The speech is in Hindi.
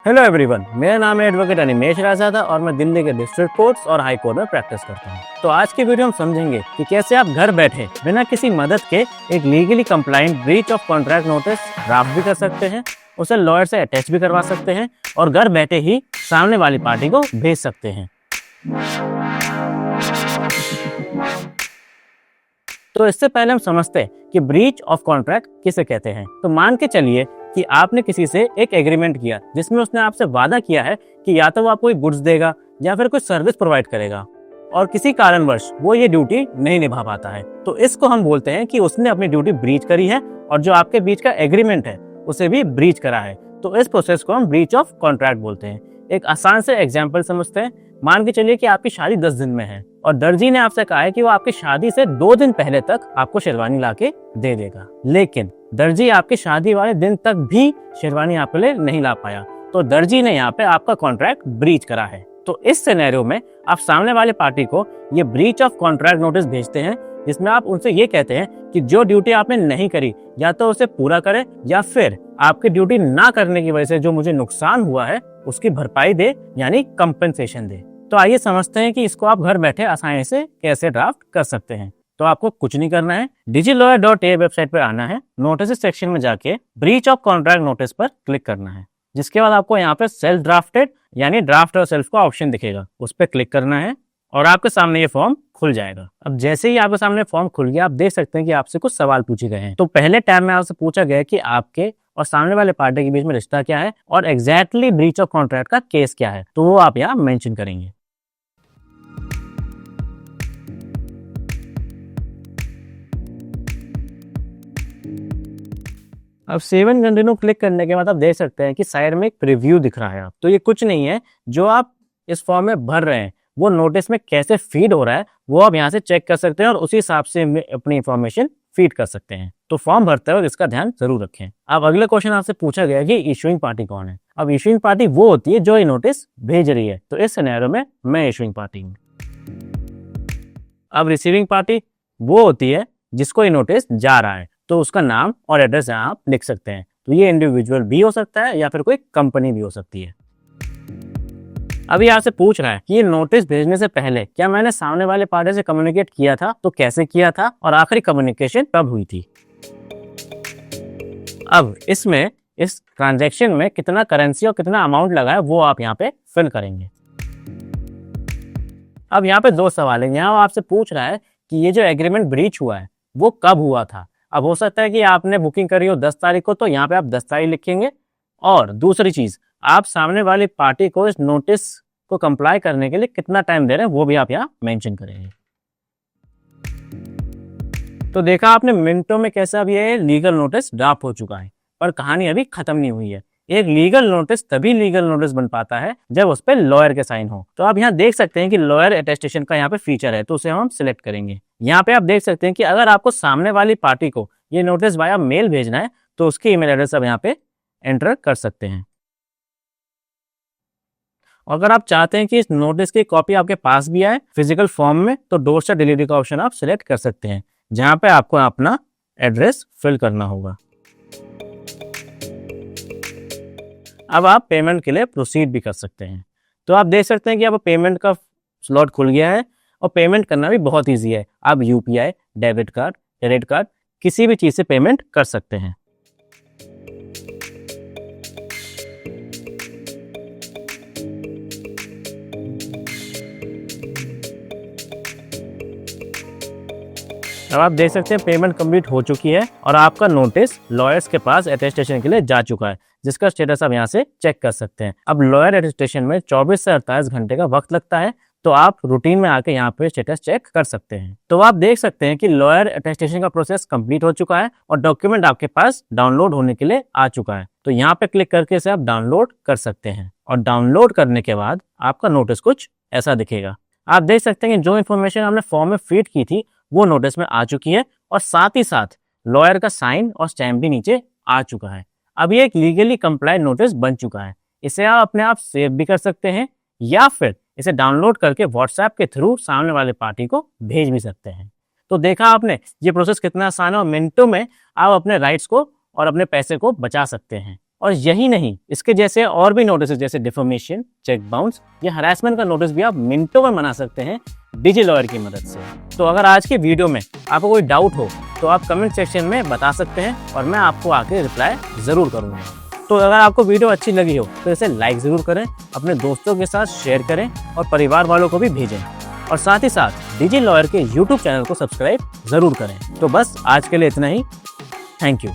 हेलो एवरीवन, मेरा नाम है एडवोकेट अनिमेश राजादा और मैं दिल्ली के डिस्ट्रिक्ट कोर्ट्स और हाई कोर्ट में प्रैक्टिस करता हूँ। तो आज की वीडियो हम समझेंगे कि कैसे आप घर बैठे बिना किसी मदद के एक legally compliant breach of contract notice draft भी कर सकते हैं, उसे लॉयर से अटैच भी करवा सकते हैं और घर बैठे ही सामने वाली पार्टी को भेज सकते हैं। तो इससे पहले हम समझते हैं कि ब्रीच ऑफ कॉन्ट्रैक्ट किसे कहते हैं। तो मान के चलिए कि आपने किसी से एक एग्रीमेंट किया जिसमें उसने आपसे वादा किया है कि या तो वो आपको कोई गुड्स देगा या फिर कोई सर्विस प्रोवाइड करेगा और किसी कारणवश वो ये ड्यूटी नहीं निभा पाता है, तो इसको हम बोलते हैं कि उसने अपनी ड्यूटी ब्रीच करी है और जो आपके बीच का एग्रीमेंट है उसे भी ब्रीच करा है। तो इस प्रोसेस को हम ब्रीच ऑफ कॉन्ट्रैक्ट बोलते हैं। एक आसान से एग्जाम्पल समझते हैं। मान के चलिए कि आपकी शादी 10 दिन में है और दर्जी ने आपसे कहा है कि वो आपकी शादी से 2 दिन पहले तक आपको शेरवानी लाके दे देगा, लेकिन दर्जी आपकी शादी वाले दिन तक भी शेरवानी आपके लिए नहीं ला पाया, तो दर्जी ने यहाँ पे आपका कॉन्ट्रैक्ट ब्रीच करा है। तो इस सिनेरियो में आप सामने वाले पार्टी को ये ब्रीच ऑफ कॉन्ट्रैक्ट नोटिस भेजते हैं, जिसमें आप उनसे ये कहते हैं कि जो ड्यूटी आपने नहीं करी या तो उसे पूरा करे या फिर आपकी ड्यूटी ना करने की वजह से जो मुझे नुकसान हुआ है उसकी भरपाई दे, यानी कंपनसेशन दे। तो आइए समझते हैं कि इसको आप घर बैठे आसानी से कैसे ड्राफ्ट कर सकते हैं। तो आपको कुछ नहीं करना है, digilawyer.a वेबसाइट पर आना है, नोटिस सेक्शन में जाके ब्रीच ऑफ कॉन्ट्रैक्ट नोटिस पर क्लिक करना है, जिसके बाद आपको यहाँ पे सेल्फ ड्राफ्टेड यानी ड्राफ्ट और सेल्फ का ऑप्शन दिखेगा, उस पर क्लिक करना है और आपके सामने ये फॉर्म खुल जाएगा। अब जैसे ही आपके सामने फॉर्म खुल गया, आप देख सकते हैं कि आपसे कुछ सवाल पूछे गए हैं। तो पहले टैब में आपसे पूछा गया कि आपके और सामने वाले पार्टी के बीच में रिश्ता क्या है और एग्जैक्टली ब्रीच ऑफ कॉन्ट्रैक्ट का केस क्या है, तो वो आप यहाँ मेंशन करेंगे। अब सेव एंड कंटिन्यू क्लिक करने के बाद आप देख सकते हैं कि साइड में एक प्रीव्यू दिख रहा है। आप तो ये कुछ नहीं है, जो आप इस फॉर्म में भर रहे हैं वो नोटिस में कैसे फीड हो रहा है वो आप यहाँ से चेक कर सकते हैं और उसी हिसाब से अपनी इंफॉर्मेशन फीड कर सकते हैं। तो फॉर्म भरते वक्त इसका ध्यान जरूर रखें। अब अगले क्वेश्चन आपसे पूछा गया कि इशुइंग पार्टी कौन है। अब इशुइंग पार्टी वो होती है जो ये नोटिस भेज रही है, तो इस सिनेरियो में मैं इशुइंग पार्टी हूँ। अब रिसीविंग पार्टी वो होती है जिसको ये नोटिस जा रहा है, तो उसका नाम और एड्रेस यहाँ आप लिख सकते हैं। तो ये इंडिविजुअल भी हो सकता है या फिर कोई कंपनी भी हो सकती है। अभी आपसे पूछ रहा है कि ये नोटिस भेजने से पहले क्या मैंने सामने वाले पार्टी से कम्युनिकेट किया था, तो कैसे किया था और आखिरी कम्युनिकेशन कब हुई थी। अब इसमें इस ट्रांजैक्शन में कितना करेंसी और कितना अमाउंट लगा है वो आप यहाँ पे फिल करेंगे। अब यहाँ पे 2 सवाल है। यहाँ आपसे पूछ रहा है कि ये जो एग्रीमेंट ब्रीच हुआ है वो कब हुआ था। अब हो सकता है कि आपने बुकिंग करी हो 10 तारीख को, तो यहाँ पे आप 10 तारीख लिखेंगे। और दूसरी चीज, आप सामने वाली पार्टी को इस नोटिस को कंप्लाई करने के लिए कितना टाइम दे रहे हैं वो भी आप यहाँ मेंशन करेंगे। तो देखा आपने मिनटों में कैसे अब ये लीगल नोटिस ड्राफ्ट हो चुका है, पर कहानी अभी खत्म नहीं हुई है। एक लीगल नोटिस तभी लीगल नोटिस बन पाता है जब उस पर लॉयर के साइन हो। तो आप यहाँ देख सकते हैं कि लॉयर अटेस्टेशन का यहाँ पे फीचर है, तो उसे हम सिलेक्ट करेंगे। यहाँ पे आप देख सकते हैं कि अगर आपको सामने वाली पार्टी को ये नोटिस वाया मेल भेजना है तो उसकी ईमेल एड्रेस आप यहाँ पे एंटर कर सकते हैं। अगर आप चाहते हैं कि इस नोटिस की कॉपी आपके पास भी आए फिजिकल फॉर्म में, तो डोर स्टेप डिलीवरी का ऑप्शन आप सिलेक्ट कर सकते हैं, जहां पे आपको अपना एड्रेस फिल करना होगा। अब आप पेमेंट के लिए प्रोसीड भी कर सकते हैं। तो आप देख सकते हैं कि अब पेमेंट का स्लॉट खुल गया है और पेमेंट करना भी बहुत ईजी है। आप UPI, debit card, credit card किसी भी चीज से पेमेंट कर सकते हैं। अब आप देख सकते हैं पेमेंट कंप्लीट हो चुकी है और आपका नोटिस लॉयर्स के पास अटेस्टेशन के लिए जा चुका है, जिसका स्टेटस आप यहाँ से चेक कर सकते हैं। अब लॉयर अटेस्टेशन में 24 से 48 घंटे का वक्त लगता है, तो आप रूटीन में आके यहाँ पे स्टेटस चेक कर सकते हैं। तो आप देख सकते हैं कि लॉयर अटेस्टेशन का प्रोसेस कंप्लीट हो चुका है और डॉक्यूमेंट आपके पास डाउनलोड होने के लिए आ चुका है। तो यहाँ पे क्लिक करके इसे आप डाउनलोड कर सकते हैं और डाउनलोड करने के बाद आपका नोटिस कुछ ऐसा दिखेगा। आप देख सकते हैं कि जो इन्फॉर्मेशन आपने फॉर्म में फीड की थी वो नोटिस में आ चुकी है और साथ ही साथ लॉयर का साइन और स्टैम्प भी नीचे आ चुका है। अब ये एक लीगली कंप्लाइंट नोटिस बन चुका है। इसे आप अपने आप सेव भी कर सकते हैं या फिर इसे डाउनलोड करके व्हाट्सएप के थ्रू सामने वाले पार्टी को भेज भी सकते हैं। तो देखा आपने ये प्रोसेस कितना आसान है और मिनटों में आप अपने राइट्स को और अपने पैसे को बचा सकते हैं। और यही नहीं, इसके जैसे और भी नोटिस जैसे डिफॉर्मेशन, चेक बाउंस या हरासमेंट का नोटिस भी आप मिनटों में बना सकते हैं डिजी लॉयर की मदद से। तो अगर आज के वीडियो में आपको कोई डाउट हो तो आप कमेंट सेक्शन में बता सकते हैं और मैं आपको आके रिप्लाई ज़रूर करूँगा। तो अगर आपको वीडियो अच्छी लगी हो तो इसे लाइक ज़रूर करें, अपने दोस्तों के साथ शेयर करें और परिवार वालों को भी भेजें, और साथ ही साथ डिजी लॉयर के यूट्यूब चैनल को सब्सक्राइब ज़रूर करें। तो बस आज के लिए इतना ही। Thank you.